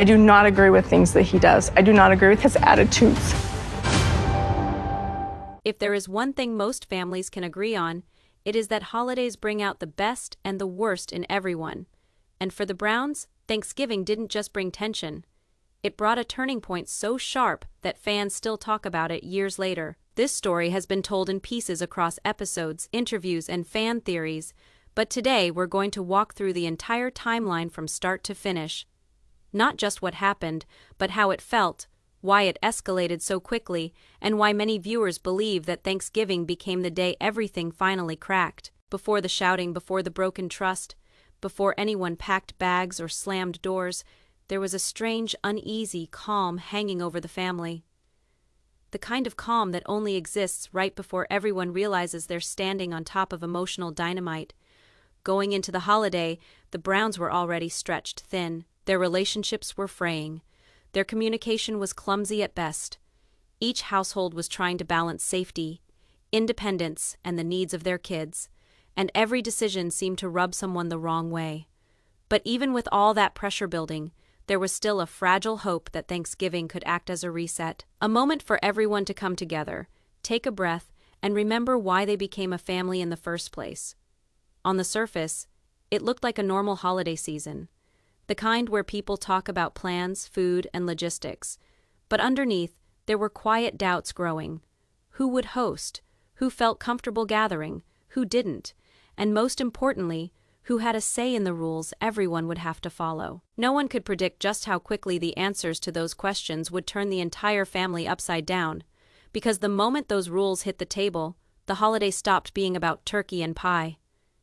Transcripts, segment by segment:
I do not agree with things that he does. I do not agree with his attitudes. If there is one thing most families can agree on, it is that holidays bring out the best and the worst in everyone. And for the Browns, Thanksgiving didn't just bring tension. It brought a turning point so sharp that fans still talk about it years later. This story has been told in pieces across episodes, interviews, and fan theories, but today we're going to walk through the entire timeline from start to finish. Not just what happened, but how it felt, why it escalated so quickly, and why many viewers believe that Thanksgiving became the day everything finally cracked. Before the shouting, before the broken trust, before anyone packed bags or slammed doors, there was a strange, uneasy calm hanging over the family. The kind of calm that only exists right before everyone realizes they're standing on top of emotional dynamite. Going into the holiday, the Browns were already stretched thin. Their relationships were fraying. Their communication was clumsy at best. Each household was trying to balance safety, independence, and the needs of their kids, and every decision seemed to rub someone the wrong way. But even with all that pressure building, there was still a fragile hope that Thanksgiving could act as a reset, a moment for everyone to come together, take a breath, and remember why they became a family in the first place. On the surface, it looked like a normal holiday season, the kind where people talk about plans, food, and logistics. But underneath, there were quiet doubts growing. Who would host? Who felt comfortable gathering? Who didn't? And most importantly, who had a say in the rules everyone would have to follow? No one could predict just how quickly the answers to those questions would turn the entire family upside down. Because the moment those rules hit the table, the holiday stopped being about turkey and pie.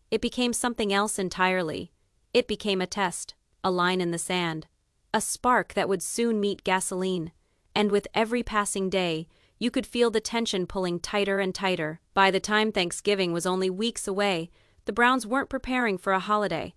It became something else entirely. It became a test. A line in the sand, a spark that would soon meet gasoline, and with every passing day, you could feel the tension pulling tighter and tighter. By the time Thanksgiving was only weeks away, the Browns weren't preparing for a holiday.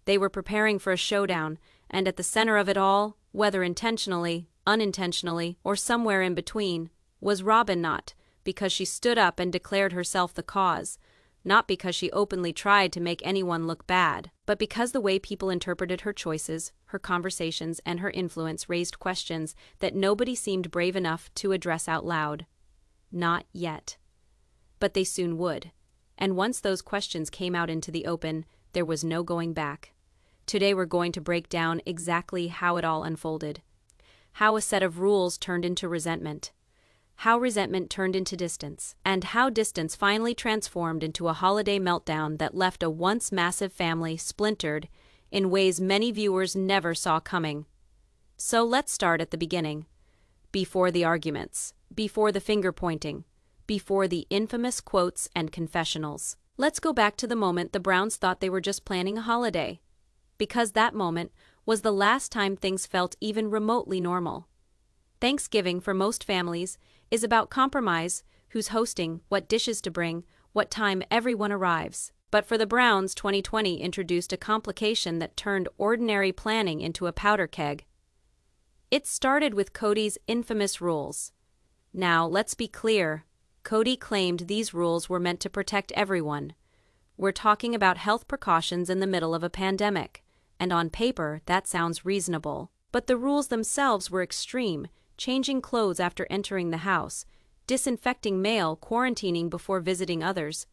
They were preparing for a showdown, and at the center of it all, whether intentionally, unintentionally, or somewhere in between, was Robyn, not because she stood up and declared herself the cause, not because she openly tried to make anyone look bad, but because the way people interpreted her choices, her conversations, and her influence raised questions that nobody seemed brave enough to address out loud. Not yet. But they soon would. And once those questions came out into the open, there was no going back. Today we're going to break down exactly how it all unfolded. How a set of rules turned into resentment. How resentment turned into distance, and how distance finally transformed into a holiday meltdown that left a once massive family splintered in ways many viewers never saw coming. So let's start at the beginning. Before the arguments, before the finger-pointing, before the infamous quotes and confessionals. Let's go back to the moment the Browns thought they were just planning a holiday. Because that moment was the last time things felt even remotely normal. Thanksgiving, for most families, is about compromise, who's hosting, what dishes to bring, what time everyone arrives. But for the Browns, 2020 introduced a complication that turned ordinary planning into a powder keg. It started with Kody's infamous rules. Now, let's be clear. Kody claimed these rules were meant to protect everyone. We're talking about health precautions in the middle of a pandemic, and on paper, that sounds reasonable. But the rules themselves were extreme. Changing clothes after entering the house, disinfecting mail, quarantining before visiting others.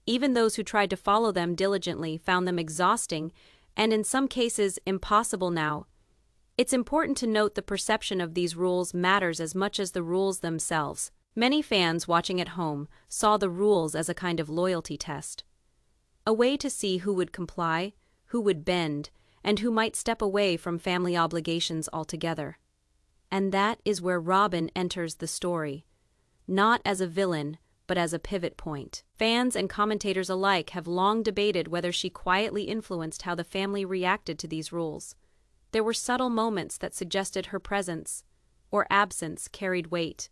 Even those who tried to follow them diligently found them exhausting and in some cases impossible now. It's important to note the perception of these rules matters as much as the rules themselves. Many fans watching at home saw the rules as a kind of loyalty test. A way to see who would comply, who would bend, and who might step away from family obligations altogether. And that is where Robyn enters the story. Not as a villain, but as a pivot point. Fans and commentators alike have long debated whether she quietly influenced how the family reacted to these rules. There were subtle moments that suggested her presence or absence carried weight.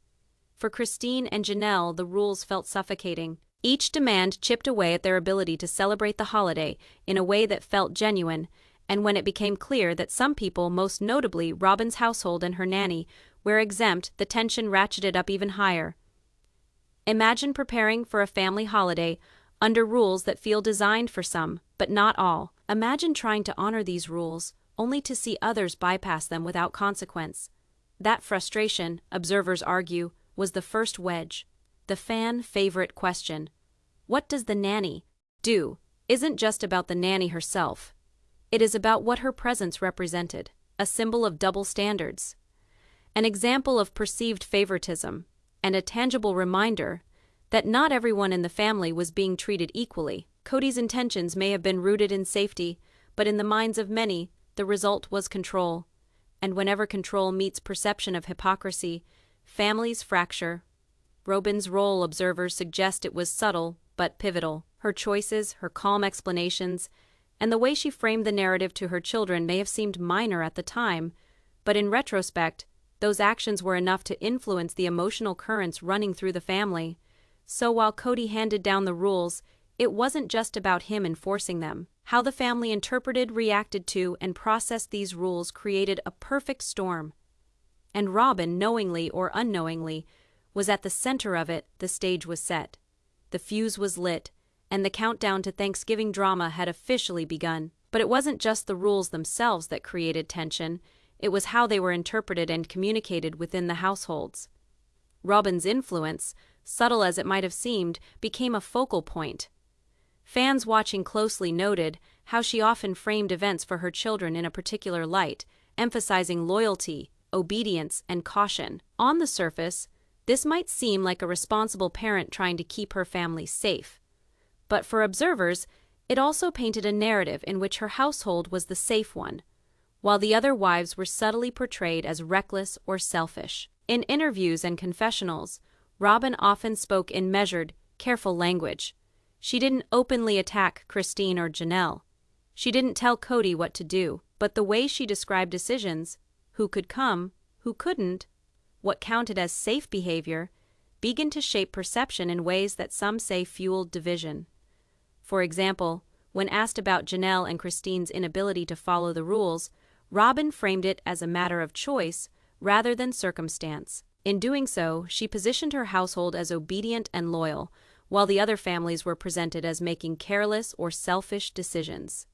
For Christine and Janelle, the rules felt suffocating. Each demand chipped away at their ability to celebrate the holiday in a way that felt genuine. And when it became clear that some people, most notably Robyn's household and her nanny, were exempt, the tension ratcheted up even higher. Imagine preparing for a family holiday under rules that feel designed for some, but not all. Imagine trying to honor these rules, only to see others bypass them without consequence. That frustration, observers argue, was the first wedge. The fan favorite question, what does the nanny do, isn't just about the nanny herself. It is about what her presence represented, a symbol of double standards, an example of perceived favoritism, and a tangible reminder that not everyone in the family was being treated equally. Kody's intentions may have been rooted in safety, but in the minds of many, the result was control. And whenever control meets perception of hypocrisy, families fracture. Robyn's role, observers suggest, it was subtle but pivotal. Her choices, her calm explanations, and the way she framed the narrative to her children may have seemed minor at the time, but in retrospect, those actions were enough to influence the emotional currents running through the family. So while Kody handed down the rules, it wasn't just about him enforcing them. How the family interpreted, reacted to, and processed these rules created a perfect storm. And Robyn, knowingly or unknowingly, was at the center of it. The stage was set. The fuse was lit, and the countdown to Thanksgiving drama had officially begun. But it wasn't just the rules themselves that created tension, it was how they were interpreted and communicated within the households. Robyn's influence, subtle as it might have seemed, became a focal point. Fans watching closely noted how she often framed events for her children in a particular light, emphasizing loyalty, obedience, and caution. On the surface, this might seem like a responsible parent trying to keep her family safe. But for observers, it also painted a narrative in which her household was the safe one, while the other wives were subtly portrayed as reckless or selfish. In interviews and confessionals, Robyn often spoke in measured, careful language. She didn't openly attack Christine or Janelle. She didn't tell Kody what to do, but the way she described decisions, who could come, who couldn't, what counted as safe behavior, began to shape perception in ways that some say fueled division. For example, when asked about Janelle and Christine's inability to follow the rules, Robyn framed it as a matter of choice rather than circumstance. In doing so, she positioned her household as obedient and loyal, while the other families were presented as making careless or selfish decisions.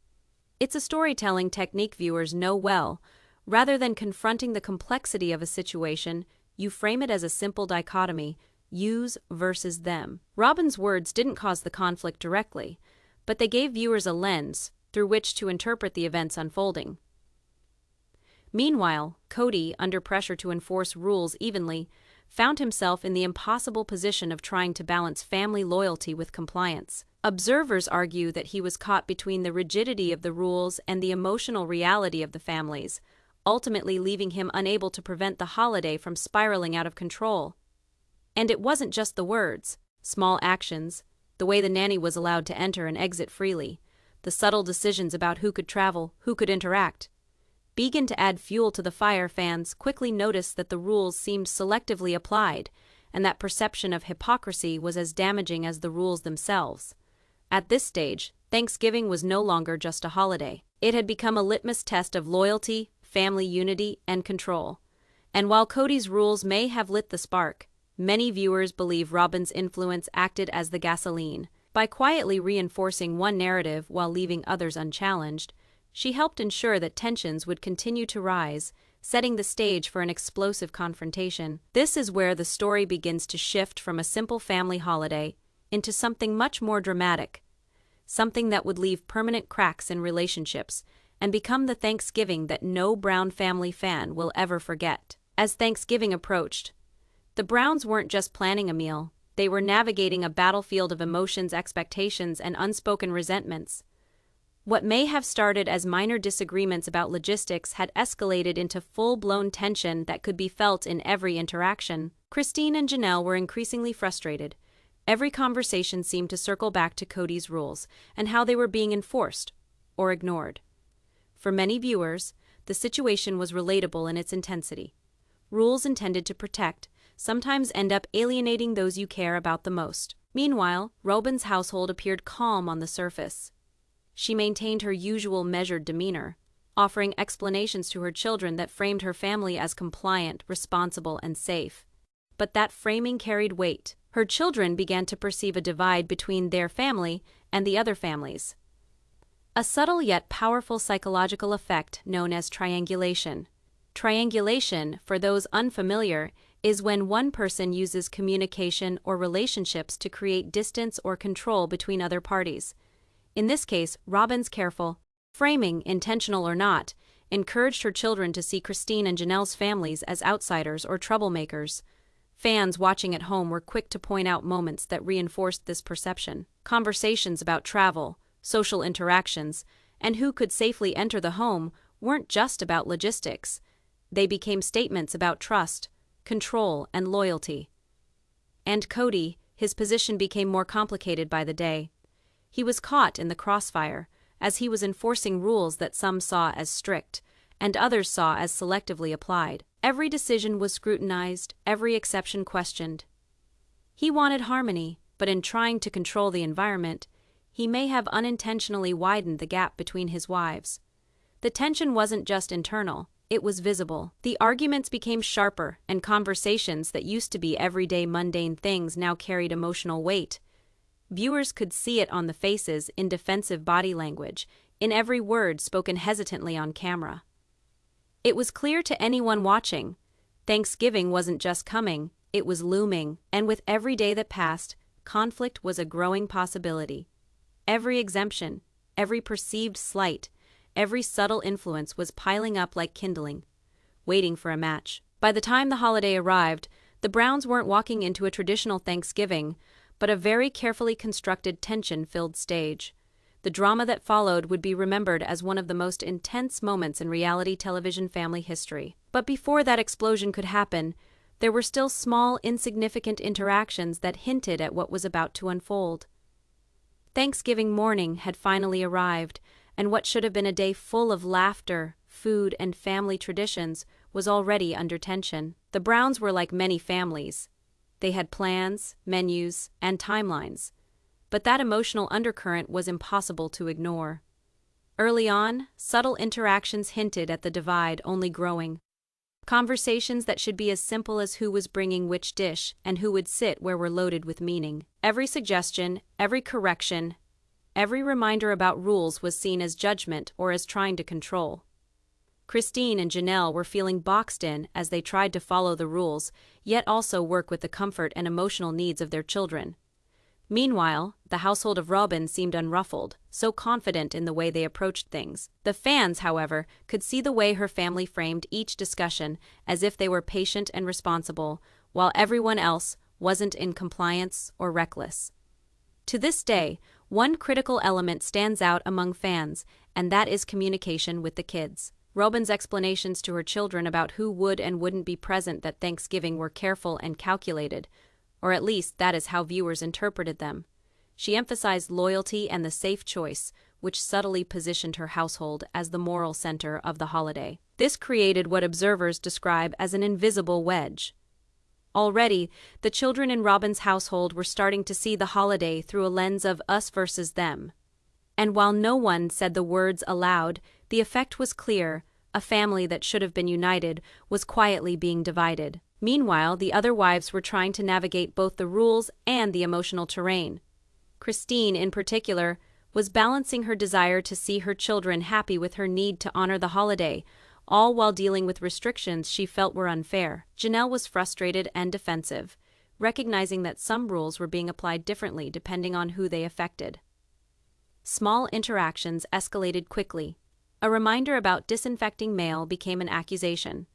It's a storytelling technique viewers know well. Rather than confronting the complexity of a situation, you frame it as a simple dichotomy, yous versus them. Robyn's words didn't cause the conflict directly, but they gave viewers a lens through which to interpret the events unfolding. Meanwhile, Kody, under pressure to enforce rules evenly, found himself in the impossible position of trying to balance family loyalty with compliance. Observers argue that he was caught between the rigidity of the rules and the emotional reality of the families, ultimately leaving him unable to prevent the holiday from spiraling out of control. And it wasn't just the words, small actions, the way the nanny was allowed to enter and exit freely, the subtle decisions about who could travel, who could interact. Began to add fuel to the fire. Fans quickly noticed that the rules seemed selectively applied, and that perception of hypocrisy was as damaging as the rules themselves. At this stage, Thanksgiving was no longer just a holiday. It had become a litmus test of loyalty, family unity, and control. And while Kody's rules may have lit the spark, many viewers believe Robyn's influence acted as the gasoline. By quietly reinforcing one narrative while leaving others unchallenged, she helped ensure that tensions would continue to rise, setting the stage for an explosive confrontation. This is where the story begins to shift from a simple family holiday into something much more dramatic, something that would leave permanent cracks in relationships and become the Thanksgiving that no Brown family fan will ever forget. As Thanksgiving approached, the Browns weren't just planning a meal, they were navigating a battlefield of emotions, expectations, and unspoken resentments. What may have started as minor disagreements about logistics had escalated into full-blown tension that could be felt in every interaction. Christine and Janelle were increasingly frustrated. Every conversation seemed to circle back to Kody's rules and how they were being enforced or ignored. For many viewers, the situation was relatable in its intensity. Rules intended to protect sometimes end up alienating those you care about the most. Meanwhile, Robyn's household appeared calm on the surface. She maintained her usual measured demeanor, offering explanations to her children that framed her family as compliant, responsible, and safe. But that framing carried weight. Her children began to perceive a divide between their family and the other families. A subtle yet powerful psychological effect known as triangulation. Triangulation, for those unfamiliar, is when one person uses communication or relationships to create distance or control between other parties. In this case, Robyn's careful framing, intentional or not, encouraged her children to see Christine and Janelle's families as outsiders or troublemakers. Fans watching at home were quick to point out moments that reinforced this perception. Conversations about travel, social interactions, and who could safely enter the home weren't just about logistics. They became statements about trust, control, and loyalty. And Kody, his position became more complicated by the day. He was caught in the crossfire, as he was enforcing rules that some saw as strict, and others saw as selectively applied. Every decision was scrutinized, every exception questioned. He wanted harmony, but in trying to control the environment, he may have unintentionally widened the gap between his wives. The tension wasn't just internal, it was visible. The arguments became sharper, and conversations that used to be everyday mundane things now carried emotional weight. Viewers could see it on the faces, in defensive body language, in every word spoken hesitantly on camera. It was clear to anyone watching, Thanksgiving wasn't just coming, it was looming, and with every day that passed, conflict was a growing possibility. Every exemption, every perceived slight, every subtle influence was piling up like kindling, waiting for a match. By the time the holiday arrived, the Browns weren't walking into a traditional Thanksgiving, but a very carefully constructed tension-filled stage. The drama that followed would be remembered as one of the most intense moments in reality television family history. But before that explosion could happen, there were still small, insignificant interactions that hinted at what was about to unfold. Thanksgiving morning had finally arrived, and what should have been a day full of laughter, food, and family traditions was already under tension. The Browns were like many families. They had plans, menus, and timelines. But that emotional undercurrent was impossible to ignore. Early on, subtle interactions hinted at the divide only growing. Conversations that should be as simple as who was bringing which dish and who would sit where were loaded with meaning. Every suggestion, every correction, every reminder about rules was seen as judgment or as trying to control. Christine and Janelle were feeling boxed in as they tried to follow the rules, yet also work with the comfort and emotional needs of their children. Meanwhile, the household of Robyn seemed unruffled, so confident in the way they approached things. The fans, however, could see the way her family framed each discussion as if they were patient and responsible, while everyone else wasn't in compliance or reckless. To this day, one critical element stands out among fans, and that is communication with the kids. Robyn's explanations to her children about who would and wouldn't be present at Thanksgiving were careful and calculated, or at least that is how viewers interpreted them. She emphasized loyalty and the safe choice, which subtly positioned her household as the moral center of the holiday. This created what observers describe as an invisible wedge. Already, the children in Robyn's household were starting to see the holiday through a lens of us versus them. And while no one said the words aloud, the effect was clear: a family that should have been united was quietly being divided. Meanwhile, the other wives were trying to navigate both the rules and the emotional terrain. Christine, in particular, was balancing her desire to see her children happy with her need to honor the holiday, all while dealing with restrictions she felt were unfair. Janelle was frustrated and defensive, recognizing that some rules were being applied differently depending on who they affected. Small interactions escalated quickly. A reminder about disinfecting mail became an accusation.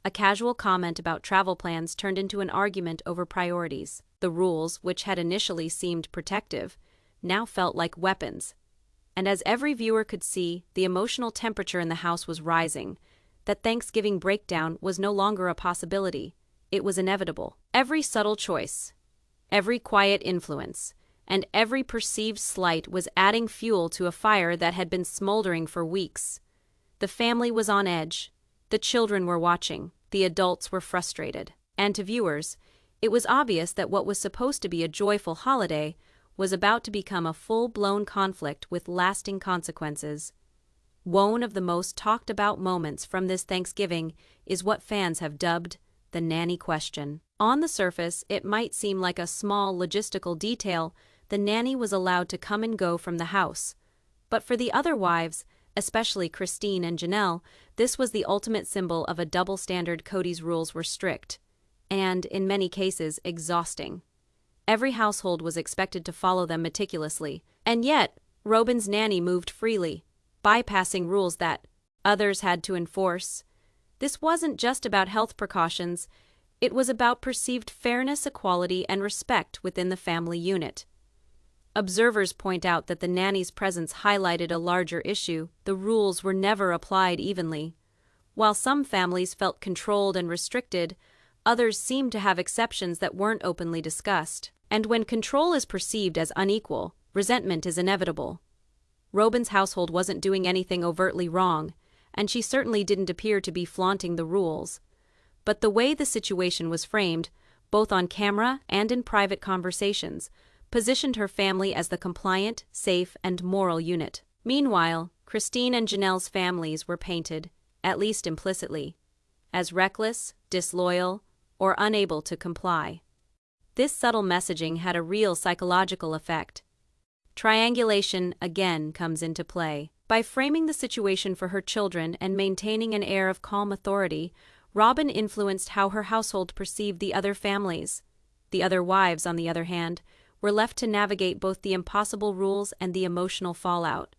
A casual comment about travel plans turned into an argument over priorities. The rules, which had initially seemed protective, now felt like weapons. And as every viewer could see, the emotional temperature in the house was rising. That Thanksgiving breakdown was no longer a possibility. It was inevitable. Every subtle choice, every quiet influence, and every perceived slight was adding fuel to a fire that had been smoldering for weeks. The family was on edge. The children were watching. The adults were frustrated. And to viewers, it was obvious that what was supposed to be a joyful holiday was about to become a full-blown conflict with lasting consequences. One of the most talked-about moments from this Thanksgiving is what fans have dubbed the nanny question. On the surface, it might seem like a small logistical detail: the nanny was allowed to come and go from the house. But for the other wives, especially Christine and Janelle, this was the ultimate symbol of a double standard. Kody's rules were strict and, in many cases, exhausting. Every household was expected to follow them meticulously, and yet Robyn's nanny moved freely, bypassing rules that others had to enforce. This wasn't just about health precautions, it was about perceived fairness, equality, and respect within the family unit. Observers point out that the nanny's presence highlighted a larger issue: the rules were never applied evenly. While some families felt controlled and restricted, others seemed to have exceptions that weren't openly discussed. And when control is perceived as unequal, resentment is inevitable. Robyn's household wasn't doing anything overtly wrong, and she certainly didn't appear to be flaunting the rules. But the way the situation was framed, both on camera and in private conversations, positioned her family as the compliant, safe, and moral unit. Meanwhile, Christine and Janelle's families were painted, at least implicitly, as reckless, disloyal, or unable to comply. This subtle messaging had a real psychological effect. Triangulation again comes into play. By framing the situation for her children and maintaining an air of calm authority, Robyn influenced how her household perceived the other families. The other wives, on the other hand, were left to navigate both the impossible rules and the emotional fallout.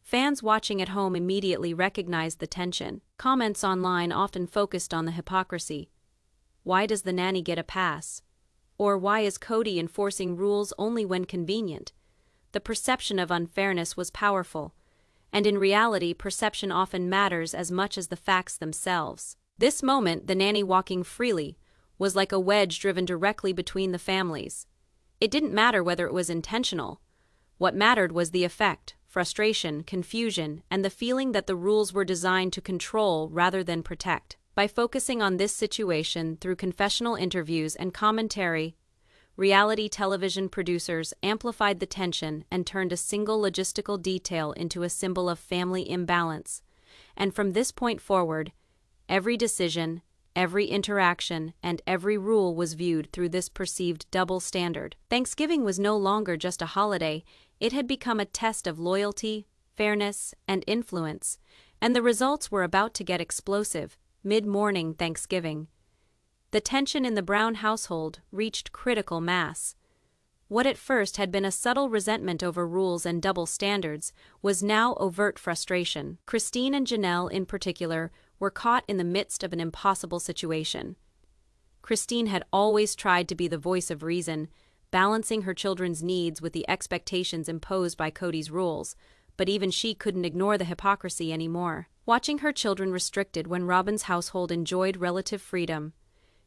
Fans watching at home immediately recognized the tension. Comments online often focused on the hypocrisy. Why does the nanny get a pass? Or why is Kody enforcing rules only when convenient? The perception of unfairness was powerful, and in reality, perception often matters as much as the facts themselves. This moment, the nanny walking freely, was like a wedge driven directly between the families. It didn't matter whether it was intentional. What mattered was the effect: frustration, confusion, and the feeling that the rules were designed to control rather than protect. By focusing on this situation through confessional interviews and commentary, reality television producers amplified the tension and turned a single logistical detail into a symbol of family imbalance. And from this point forward, every decision, every interaction, and every rule was viewed through this perceived double standard. Thanksgiving was no longer just a holiday, it had become a test of loyalty, fairness, and influence, and the results were about to get explosive. Mid-morning Thanksgiving. The tension in the Brown household reached critical mass. What at first had been a subtle resentment over rules and double standards was now overt frustration. Christine and Janelle, in particular, were caught in the midst of an impossible situation. Christine had always tried to be the voice of reason, balancing her children's needs with the expectations imposed by Kody's rules, but even she couldn't ignore the hypocrisy anymore. Watching her children restricted when Robyn's household enjoyed relative freedom,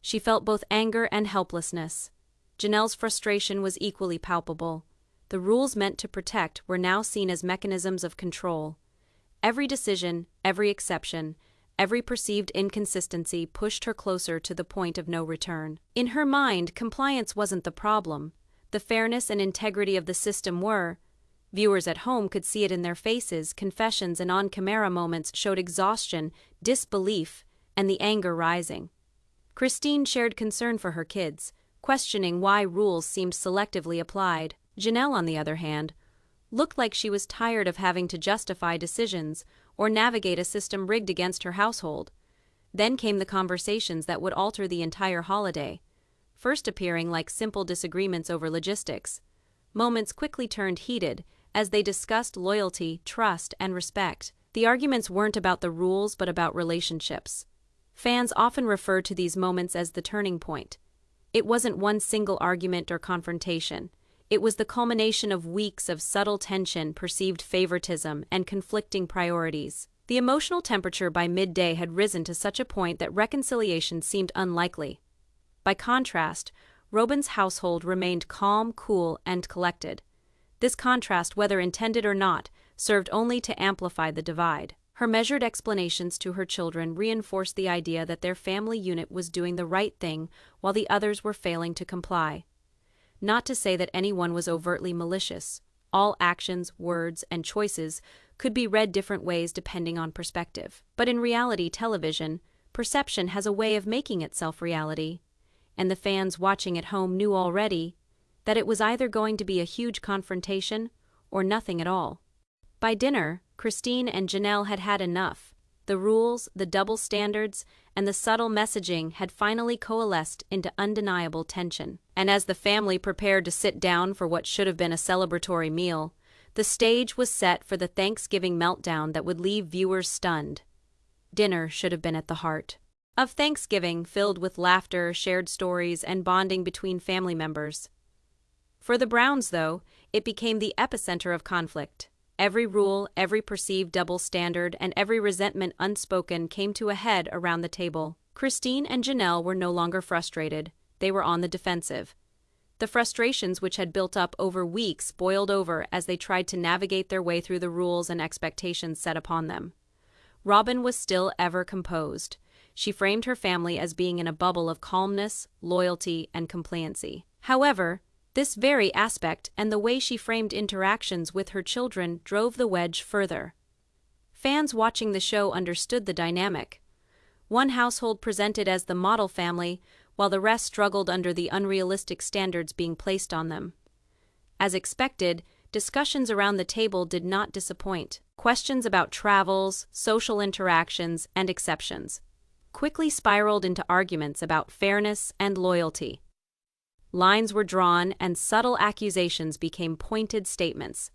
she felt both anger and helplessness. Janelle's frustration was equally palpable. The rules meant to protect were now seen as mechanisms of control. Every decision, every exception, every perceived inconsistency pushed her closer to the point of no return. In her mind, compliance wasn't the problem. The fairness and integrity of the system were. Viewers at home could see it in their faces. Confessions and on-camera moments showed exhaustion, disbelief, and the anger rising. Christine shared concern for her kids, questioning why rules seemed selectively applied. Janelle, on the other hand, looked like she was tired of having to justify decisions or navigate a system rigged against her household. Then came the conversations that would alter the entire holiday, first appearing like simple disagreements over logistics. Moments quickly turned heated as they discussed loyalty, trust, and respect. The arguments weren't about the rules but about relationships. Fans often refer to these moments as the turning point. It wasn't one single argument or confrontation. It was the culmination of weeks of subtle tension, perceived favoritism, and conflicting priorities. The emotional temperature by midday had risen to such a point that reconciliation seemed unlikely. By contrast, Robyn's household remained calm, cool, and collected. This contrast, whether intended or not, served only to amplify the divide. Her measured explanations to her children reinforced the idea that their family unit was doing the right thing while the others were failing to comply. Not to say that anyone was overtly malicious. All actions, words, and choices could be read different ways depending on perspective. But in reality television, perception has a way of making itself reality, and the fans watching at home knew already that it was either going to be a huge confrontation or nothing at all. By dinner, Christine and Janelle had had enough. The rules, the double standards, and the subtle messaging had finally coalesced into undeniable tension. And as the family prepared to sit down for what should have been a celebratory meal, the stage was set for the Thanksgiving meltdown that would leave viewers stunned. Dinner should have been at the heart of Thanksgiving, filled with laughter, shared stories, and bonding between family members. For the Browns, though, it became the epicenter of conflict. Every rule, every perceived double standard, and every resentment unspoken came to a head around the table. Christine and Janelle were no longer frustrated. They were on the defensive. The frustrations which had built up over weeks boiled over as they tried to navigate their way through the rules and expectations set upon them. Robyn was still ever composed. She framed her family as being in a bubble of calmness, loyalty, and compliancy. However, this very aspect and the way she framed interactions with her children drove the wedge further. Fans watching the show understood the dynamic. One household presented as the model family, while the rest struggled under the unrealistic standards being placed on them. As expected, discussions around the table did not disappoint. Questions about travels, social interactions, and exceptions quickly spiraled into arguments about fairness and loyalty. Lines were drawn and subtle accusations became pointed statements.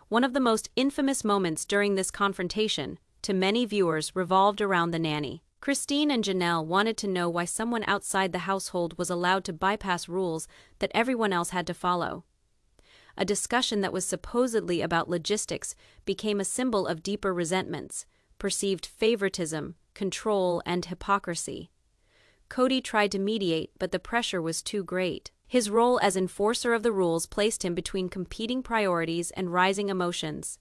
One of the most infamous moments during this confrontation, to many viewers, revolved around the nanny. Christine and Janelle wanted to know why someone outside the household was allowed to bypass rules that everyone else had to follow. A discussion that was supposedly about logistics became a symbol of deeper resentments, perceived favoritism, control, and hypocrisy. Kody tried to mediate, but the pressure was too great. His role as enforcer of the rules placed him between competing priorities and rising emotions.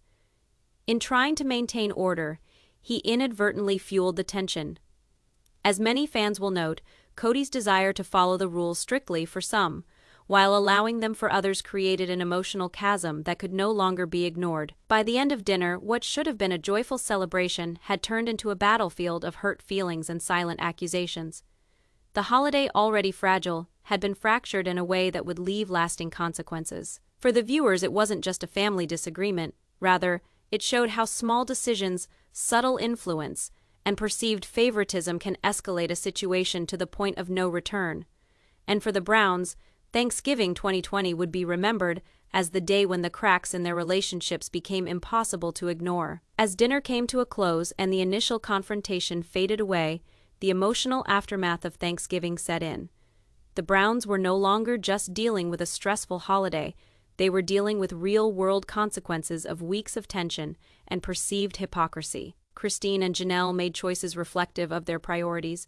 In trying to maintain order, he inadvertently fueled the tension. As many fans will note, Kody's desire to follow the rules strictly for some, while allowing them for others, created an emotional chasm that could no longer be ignored. By the end of dinner, what should have been a joyful celebration had turned into a battlefield of hurt feelings and silent accusations. The holiday, already fragile, had been fractured in a way that would leave lasting consequences. For the viewers, it wasn't just a family disagreement. Rather, it showed how small decisions, subtle influence, and perceived favoritism can escalate a situation to the point of no return. And for the Browns, Thanksgiving 2020 would be remembered as the day when the cracks in their relationships became impossible to ignore. As dinner came to a close and the initial confrontation faded away, the emotional aftermath of Thanksgiving set in. The Browns were no longer just dealing with a stressful holiday. They were dealing with real-world consequences of weeks of tension and perceived hypocrisy. Christine and Janelle made choices reflective of their priorities: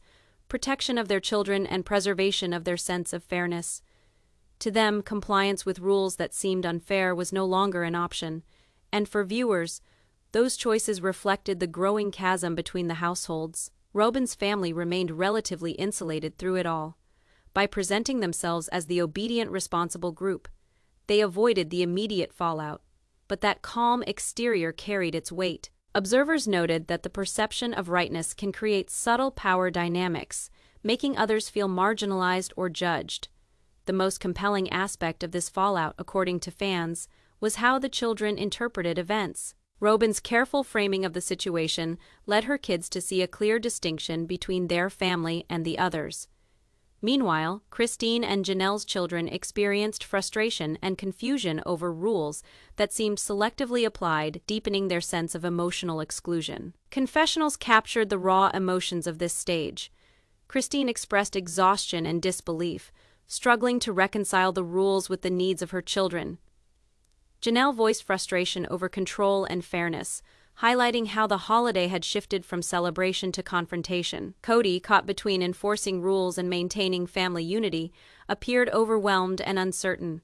protection of their children and preservation of their sense of fairness. To them, compliance with rules that seemed unfair was no longer an option, and for viewers, those choices reflected the growing chasm between the households. Robyn's family remained relatively insulated through it all. By presenting themselves as the obedient, responsible group, they avoided the immediate fallout, but that calm exterior carried its weight. Observers noted that the perception of rightness can create subtle power dynamics, making others feel marginalized or judged. The most compelling aspect of this fallout, according to fans, was how the children interpreted events. Robyn's careful framing of the situation led her kids to see a clear distinction between their family and the others. Meanwhile, Christine and Janelle's children experienced frustration and confusion over rules that seemed selectively applied, deepening their sense of emotional exclusion. Confessionals captured the raw emotions of this stage. Christine expressed exhaustion and disbelief, struggling to reconcile the rules with the needs of her children. Janelle voiced frustration over control and fairness, highlighting how the holiday had shifted from celebration to confrontation. Kody, caught between enforcing rules and maintaining family unity, appeared overwhelmed and uncertain.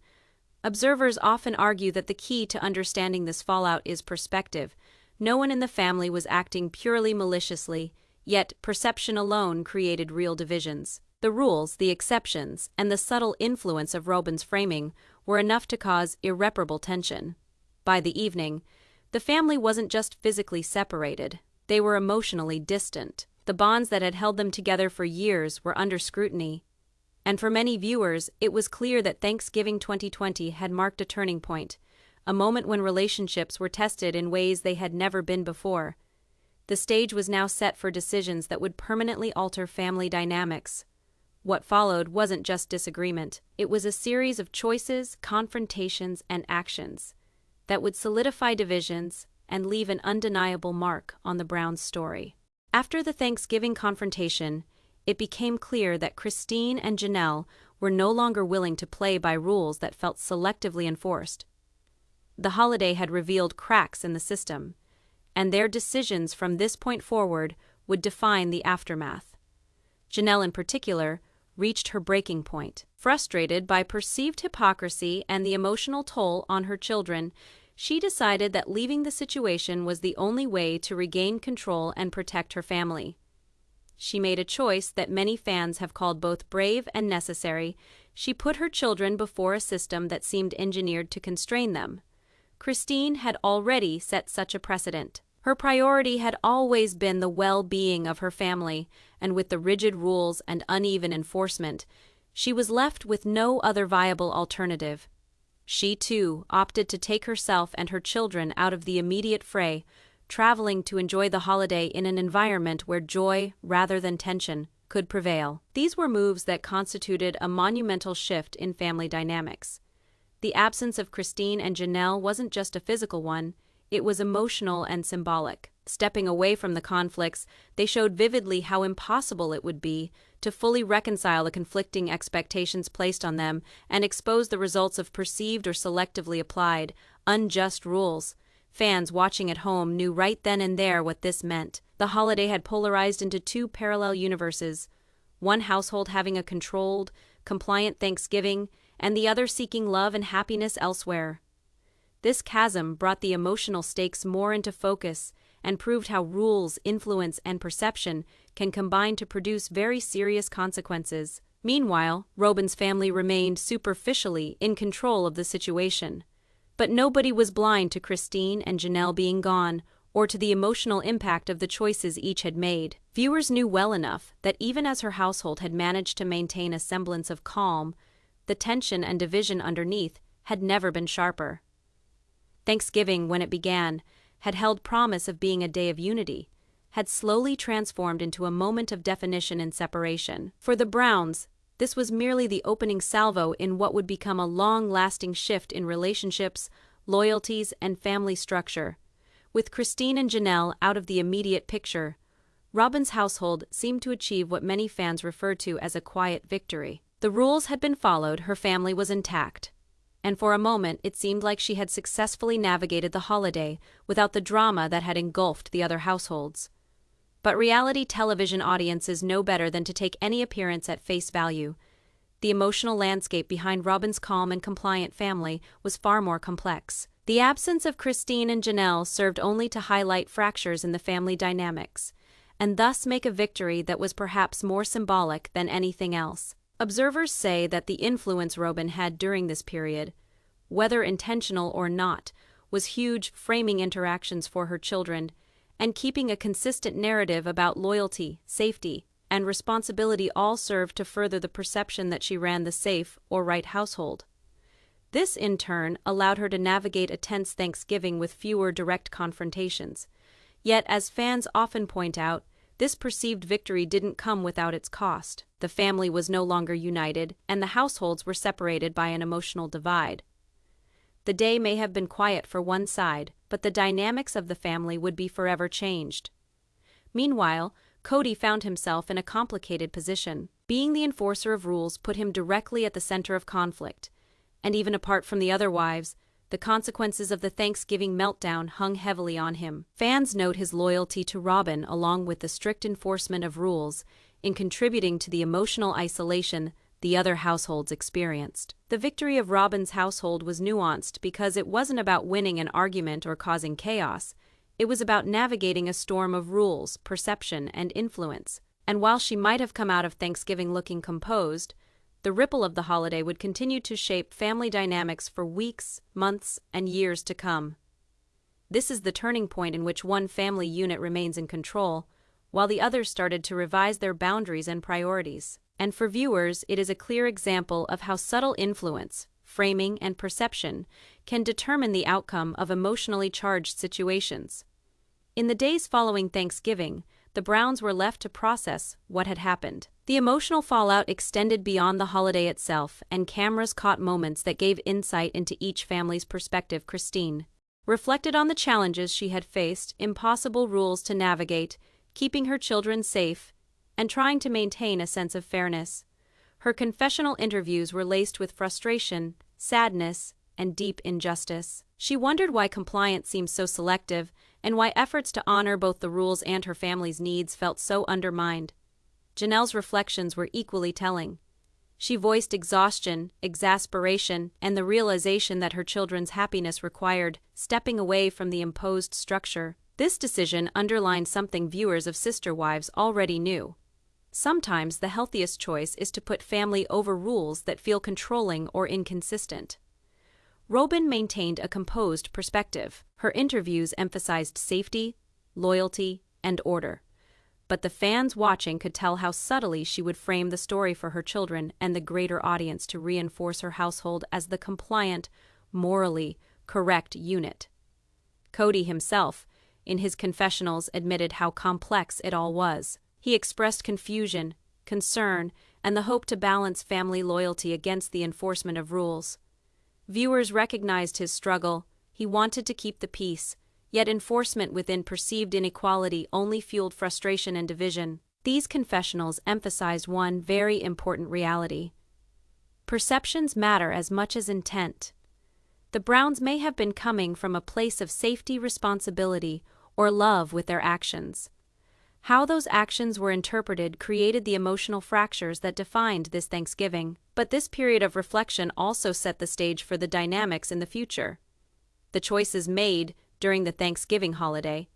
Observers often argue that the key to understanding this fallout is perspective. No one in the family was acting purely maliciously, yet perception alone created real divisions. The rules, the exceptions, and the subtle influence of Robyn's framing were enough to cause irreparable tension. By the evening, the family wasn't just physically separated, they were emotionally distant. The bonds that had held them together for years were under scrutiny. And for many viewers, it was clear that Thanksgiving 2020 had marked a turning point, a moment when relationships were tested in ways they had never been before. The stage was now set for decisions that would permanently alter family dynamics. What followed wasn't just disagreement. It was a series of choices, confrontations, and actions that would solidify divisions and leave an undeniable mark on the Browns' story. After the Thanksgiving confrontation, it became clear that Christine and Janelle were no longer willing to play by rules that felt selectively enforced. The holiday had revealed cracks in the system, and their decisions from this point forward would define the aftermath. Janelle, in particular, reached her breaking point. Frustrated by perceived hypocrisy and the emotional toll on her children, she decided that leaving the situation was the only way to regain control and protect her family. She made a choice that many fans have called both brave and necessary. She put her children before a system that seemed engineered to constrain them. Christine had already set such a precedent. Her priority had always been the well-being of her family, and with the rigid rules and uneven enforcement, she was left with no other viable alternative. She, too, opted to take herself and her children out of the immediate fray, traveling to enjoy the holiday in an environment where joy, rather than tension, could prevail. These were moves that constituted a monumental shift in family dynamics. The absence of Christine and Janelle wasn't just a physical one, it was emotional and symbolic. Stepping away from the conflicts, they showed vividly how impossible it would be to fully reconcile the conflicting expectations placed on them and expose the results of perceived or selectively applied, unjust rules. Fans watching at home knew right then and there what this meant. The holiday had polarized into two parallel universes, one household having a controlled, compliant Thanksgiving, and the other seeking love and happiness elsewhere. This chasm brought the emotional stakes more into focus and proved how rules, influence, and perception can combine to produce very serious consequences. Meanwhile, Robyn's family remained superficially in control of the situation. But nobody was blind to Christine and Janelle being gone, or to the emotional impact of the choices each had made. Viewers knew well enough that even as her household had managed to maintain a semblance of calm, the tension and division underneath had never been sharper. Thanksgiving, when it began, had held promise of being a day of unity, had slowly transformed into a moment of definition and separation. For the Browns, this was merely the opening salvo in what would become a long-lasting shift in relationships, loyalties, and family structure. With Christine and Janelle out of the immediate picture, Robyn's household seemed to achieve what many fans refer to as a quiet victory. The rules had been followed, her family was intact, and for a moment it seemed like she had successfully navigated the holiday without the drama that had engulfed the other households. But reality television audiences know better than to take any appearance at face value. The emotional landscape behind Robyn's calm and compliant family was far more complex. The absence of Christine and Janelle served only to highlight fractures in the family dynamics, and thus make a victory that was perhaps more symbolic than anything else. Observers say that the influence Robyn had during this period, whether intentional or not, was huge, framing interactions for her children and keeping a consistent narrative about loyalty, safety, and responsibility all served to further the perception that she ran the safe or right household. This, in turn, allowed her to navigate a tense Thanksgiving with fewer direct confrontations. Yet, as fans often point out, this perceived victory didn't come without its cost. The family was no longer united, and the households were separated by an emotional divide. The day may have been quiet for one side, but the dynamics of the family would be forever changed. Meanwhile, Kody found himself in a complicated position. Being the enforcer of rules put him directly at the center of conflict, and even apart from the other wives, the consequences of the Thanksgiving meltdown hung heavily on him. Fans note his loyalty to Robyn along with the strict enforcement of rules in contributing to the emotional isolation the other households experienced. The victory of Robyn's household was nuanced because it wasn't about winning an argument or causing chaos. It was about navigating a storm of rules, perception, and influence. And while she might have come out of Thanksgiving looking composed, the ripple of the holiday would continue to shape family dynamics for weeks, months, and years to come. This is the turning point in which one family unit remains in control, while the others started to revise their boundaries and priorities. And for viewers, it is a clear example of how subtle influence, framing, and perception can determine the outcome of emotionally charged situations. In the days following Thanksgiving, the Browns were left to process what had happened. The emotional fallout extended beyond the holiday itself, and cameras caught moments that gave insight into each family's perspective. Christine reflected on the challenges she had faced, impossible rules to navigate, keeping her children safe, and trying to maintain a sense of fairness. Her confessional interviews were laced with frustration, sadness, and deep injustice. She wondered why compliance seemed so selective, and why efforts to honor both the rules and her family's needs felt so undermined. Janelle's reflections were equally telling. She voiced exhaustion, exasperation, and the realization that her children's happiness required stepping away from the imposed structure. This decision underlined something viewers of Sister Wives already knew. Sometimes the healthiest choice is to put family over rules that feel controlling or inconsistent. Robyn maintained a composed perspective. Her interviews emphasized safety, loyalty, and order. But the fans watching could tell how subtly she would frame the story for her children and the greater audience to reinforce her household as the compliant, morally correct unit. Kody himself, in his confessionals, admitted how complex it all was. He expressed confusion, concern, and the hope to balance family loyalty against the enforcement of rules. Viewers recognized his struggle. He wanted to keep the peace, yet enforcement within perceived inequality only fueled frustration and division. These confessionals emphasized one very important reality. Perceptions matter as much as intent. The Browns may have been coming from a place of safety, responsibility, or love with their actions. How those actions were interpreted created the emotional fractures that defined this Thanksgiving. But this period of reflection also set the stage for the dynamics in the future. The choices made during the Thanksgiving holiday,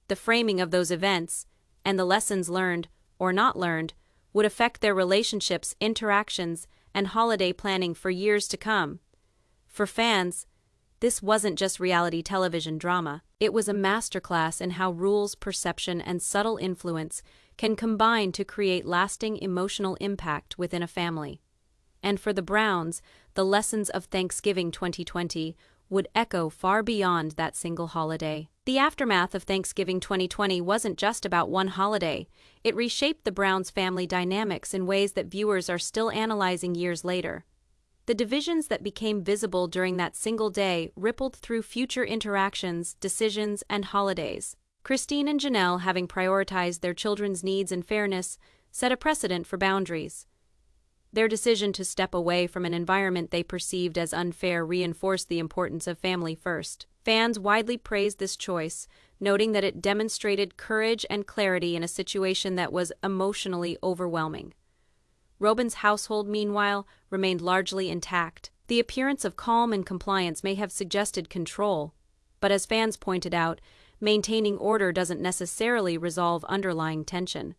the framing of those events, and the lessons learned or not learned would affect their relationships, interactions, and holiday planning for years to come. For fans, this wasn't just reality television drama. It was a masterclass in how rules, perception, and subtle influence can combine to create lasting emotional impact within a family. And for the Browns, the lessons of Thanksgiving 2020 would echo far beyond that single holiday. The aftermath of Thanksgiving 2020 wasn't just about one holiday. It reshaped the Browns' family dynamics in ways that viewers are still analyzing years later. The divisions that became visible during that single day rippled through future interactions, decisions, and holidays. Christine and Janelle, having prioritized their children's needs and fairness, set a precedent for boundaries. Their decision to step away from an environment they perceived as unfair reinforced the importance of family first. Fans widely praised this choice, noting that it demonstrated courage and clarity in a situation that was emotionally overwhelming. Robyn's household, meanwhile, remained largely intact. The appearance of calm and compliance may have suggested control, but as fans pointed out, maintaining order doesn't necessarily resolve underlying tension.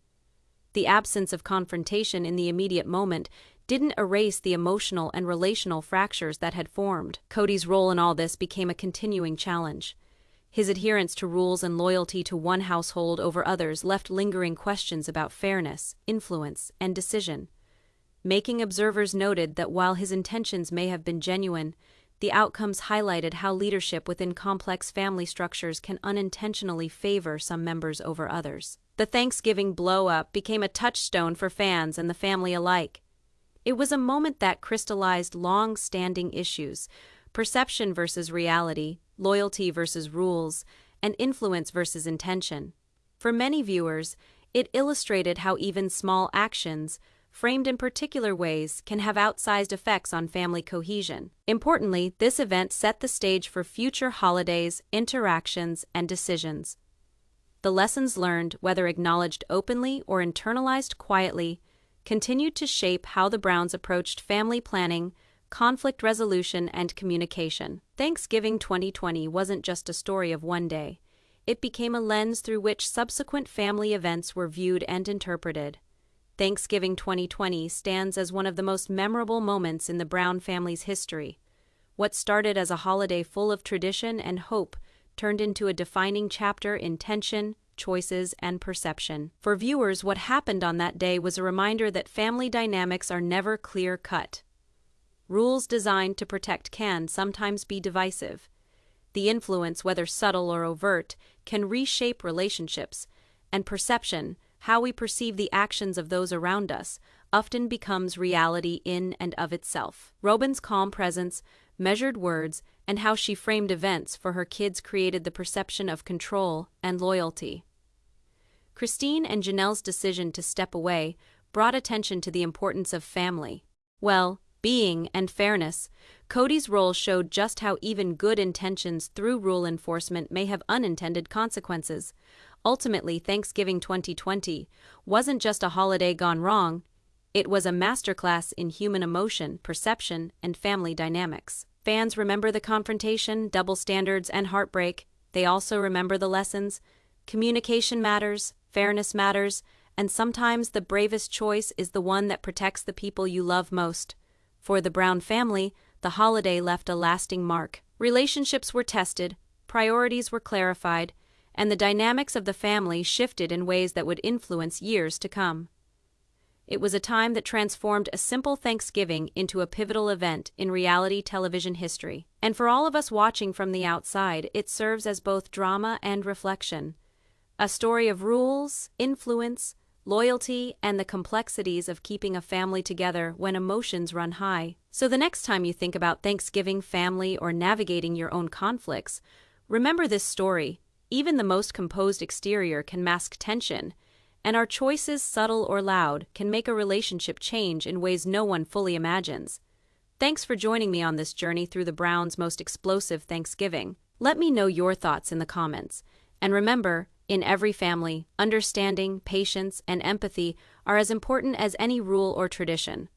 The absence of confrontation in the immediate moment didn't erase the emotional and relational fractures that had formed. Kody's role in all this became a continuing challenge. His adherence to rules and loyalty to one household over others left lingering questions about fairness, influence, and decision. Making observers noted that while his intentions may have been genuine, the outcomes highlighted how leadership within complex family structures can unintentionally favor some members over others. The Thanksgiving blow-up became a touchstone for fans and the family alike. It was a moment that crystallized long-standing issues: perception versus reality, loyalty versus rules, and influence versus intention. For many viewers, it illustrated how even small actions, framed in particular ways, can have outsized effects on family cohesion. Importantly, this event set the stage for future holidays, interactions, and decisions. The lessons learned, whether acknowledged openly or internalized quietly, continued to shape how the Browns approached family planning, conflict resolution, and communication. Thanksgiving 2020 wasn't just a story of one day. It became a lens through which subsequent family events were viewed and interpreted. Thanksgiving 2020 stands as one of the most memorable moments in the Brown family's history. What started as a holiday full of tradition and hope turned into a defining chapter in tension, choices, and perception. For viewers, what happened on that day was a reminder that family dynamics are never clear-cut. rules designed to protect can sometimes be divisive. The influence, whether subtle or overt, can reshape relationships, and perception, how we perceive the actions of those around us, often becomes reality in and of itself. Robyn's calm presence, measured words, and how she framed events for her kids created the perception of control and loyalty. Christine and Janelle's decision to step away brought attention to the importance of family, well-being, and fairness. Kody's role showed just how even good intentions through rule enforcement may have unintended consequences. Ultimately, Thanksgiving 2020 wasn't just a holiday gone wrong, it was a masterclass in human emotion, perception, and family dynamics. Fans remember the confrontation, double standards, and heartbreak. They also remember the lessons. Communication matters, fairness matters, and sometimes the bravest choice is the one that protects the people you love most. For the Brown family, the holiday left a lasting mark. Relationships were tested, priorities were clarified, and the dynamics of the family shifted in ways that would influence years to come. It was a time that transformed a simple Thanksgiving into a pivotal event in reality television history. And for all of us watching from the outside, it serves as both drama and reflection. A story of rules, influence, loyalty, and the complexities of keeping a family together when emotions run high. So the next time you think about Thanksgiving, family, or navigating your own conflicts, remember this story. Even the most composed exterior can mask tension, and our choices, subtle or loud, can make a relationship change in ways no one fully imagines. Thanks for joining me on this journey through the Browns' most explosive Thanksgiving. Let me know your thoughts in the comments. And remember, in every family, understanding, patience, and empathy are as important as any rule or tradition.